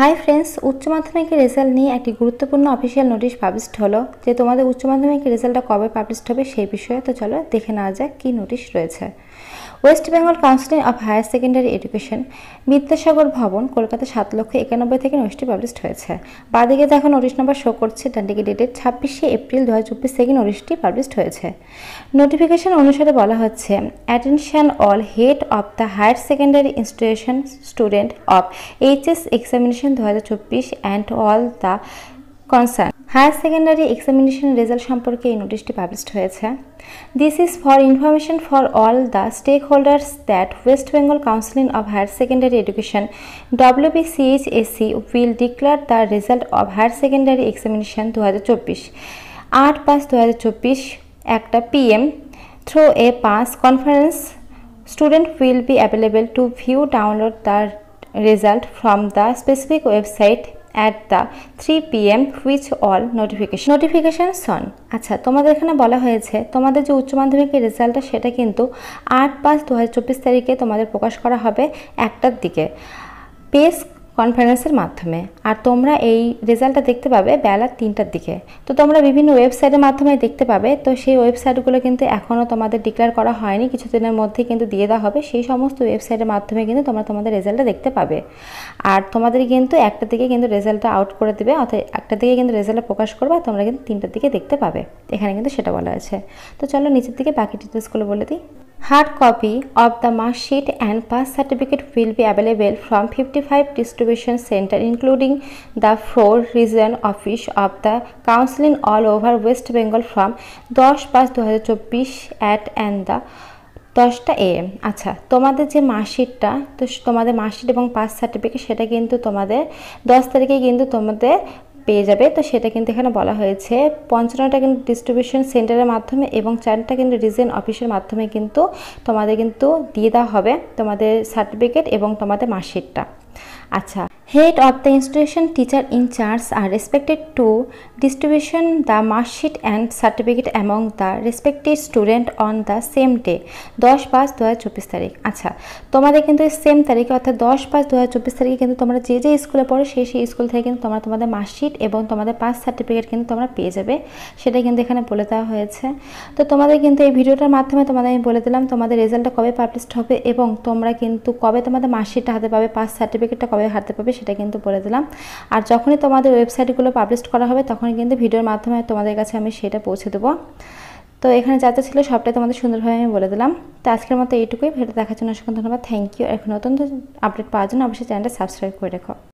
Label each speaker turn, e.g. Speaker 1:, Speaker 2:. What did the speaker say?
Speaker 1: Hi friends, উচ্চ মাধ্যমিকের result নিয়ে একটি গুরুত্বপূর্ণ অফিসিয়াল নোটিশ পাবলিশড হলো যে তোমাদের উচ্চ মাধ্যমিকের রেজাল্টটা কবে পাবলিশড হবে সেই বিষয়ে। তো চলো দেখে নেওয়া যাক কী নোটিশ রয়েছে। West Bengal council of higher secondary education, Vidyasagar Bhavan, Kolkata 7,91,000 থেকে নোটিশটি পাবলিশড হয়েছে। বাঁদিকে দেখো নোটিশ নাম্বার শো করছে, ডানদিকে ডেটেড 26শে এপ্রিল 2024 থেকে নোটিশটি পাবলিশড হয়েছে। নোটিফিকেশন অনুসারে বলা হচ্ছে, attention all head of the higher secondary institution student of HS examination 2024 and all the concern higher secondary examination result সম্পর্কে এই নোটিশটি পাবলিশড হয়েছে। This is for information for all the stakeholders that West Bengal council of higher secondary education WBCHSC will declare the result of higher secondary examination 2024 8/5/2024 1 PM through a pass conference. Student will be available to view download the result from the specific website at the 3 PM which all notifications on। আচ্ছা, তোমাদের এখানে বলা হয়েছে তোমাদের যে উচ্চ মাধ্যমিকের রেজাল্টটা সেটা কিন্তু 8/5/2024 তারিখে তোমাদের প্রকাশ করা হবে 1টার দিকে পেস কনফারেন্সের মাধ্যমে, আর তোমরা এই রেজাল্টটা দেখতে পাবে বেলা 3টার দিকে। তো তোমরা বিভিন্ন ওয়েবসাইটের মাধ্যমে দেখতে পাবে। তো সেই ওয়েবসাইটগুলো কিন্তু এখনও তোমাদের ডিক্লেয়ার করা হয়নি, কিছুদিনের মধ্যে কিন্তু দিয়ে দেওয়া হবে। সেই সমস্ত ওয়েবসাইটের মাধ্যমে কিন্তু তোমরা তোমাদের রেজাল্টটা দেখতে পাবে। আর তোমাদের কিন্তু 1টার দিকে কিন্তু রেজাল্টটা আউট করে দেবে, অর্থাৎ 1টার দিকে কিন্তু রেজাল্টটা প্রকাশ করবে, আর তোমরা কিন্তু 3টার দিকে দেখতে পাবে। এখানে কিন্তু সেটা বলা হয়েছে। তো চলো নিচের দিকে বাকি ডিটেলসগুলো বলে দিই। Hard copy of the mark sheet and pass certificate will be available from 55 distribution centers including the 4 region office of the council all over West Bengal from 10/5/2024 at and the 10টা AM। আচ্ছা, তোমাদের যে মার্কশিটটা, তো তোমাদের marksheet এবং pass certificate সেটা কিন্তু তোমাদের 10 তারিখে কিন্তু তোমাদের পেয়ে যাবে। তো সেটা কিন্তু এখানে বলা হয়েছে 55টা কিন্তু ডিস্ট্রিবিউশন সেন্টারের মাধ্যমে এবং 4টা কিন্তু রিজন অফিসের মাধ্যমে কিন্তু তোমাদের কিন্তু দিয়ে দেওয়া হবে তোমাদের সার্টিফিকেট এবং তোমাদের মার্কশিটটা। আচ্ছা, head of the institution teacher in charge are expected to distribution the mark sheet and certificate among the respective student on the same day 10/5/2024 তারিখ। আচ্ছা, তোমাদের কিন্তু সেম তারিখে অর্থাৎ 10/5/2024 তারিখে কিন্তু তোমরা যে যে স্কুলে পড়ো সেই স্কুল থেকে কিন্তু তোমরা তোমাদের মার্কশিট এবং তোমাদের পাস সার্টিফিকেট কিন্তু তোমরা পেয়ে যাবে, সেটা কিন্তু এখানে বলে দেওয়া হয়েছে। তো তোমাদের কিন্তু এই ভিডিওটার মাধ্যমে তোমাদের আমি বলে দিলাম তোমাদের রেজাল্টটা কবে পাবলিশড হবে এবং তোমরা কিন্তু কবে তোমাদের মার্কশিটটা হাতে পাবে, পাস সার্টিফিকেটটা কবে হাতে পাবে সেটা কিন্তু বলে দিলাম। আর যখনই তোমাদের ওয়েবসাইটগুলো পাবলিশ করা হবে তখনই কিন্তু ভিডিওর মাধ্যমে তোমাদের কাছে আমি সেটা পৌঁছে দেবো। তো এখানে যা যা ছিল সবটাই তোমাদের সুন্দরভাবে আমি বলে দিলাম। তো আজকের মতো এইটুকুই। ভিডিও দেখার জন্য অসংখ্য ধন্যবাদ, থ্যাংক ইউ। এখন নতুন আপডেট পাওয়ার জন্য অবশ্যই চ্যানেলটা সাবস্ক্রাইব করে রেখো।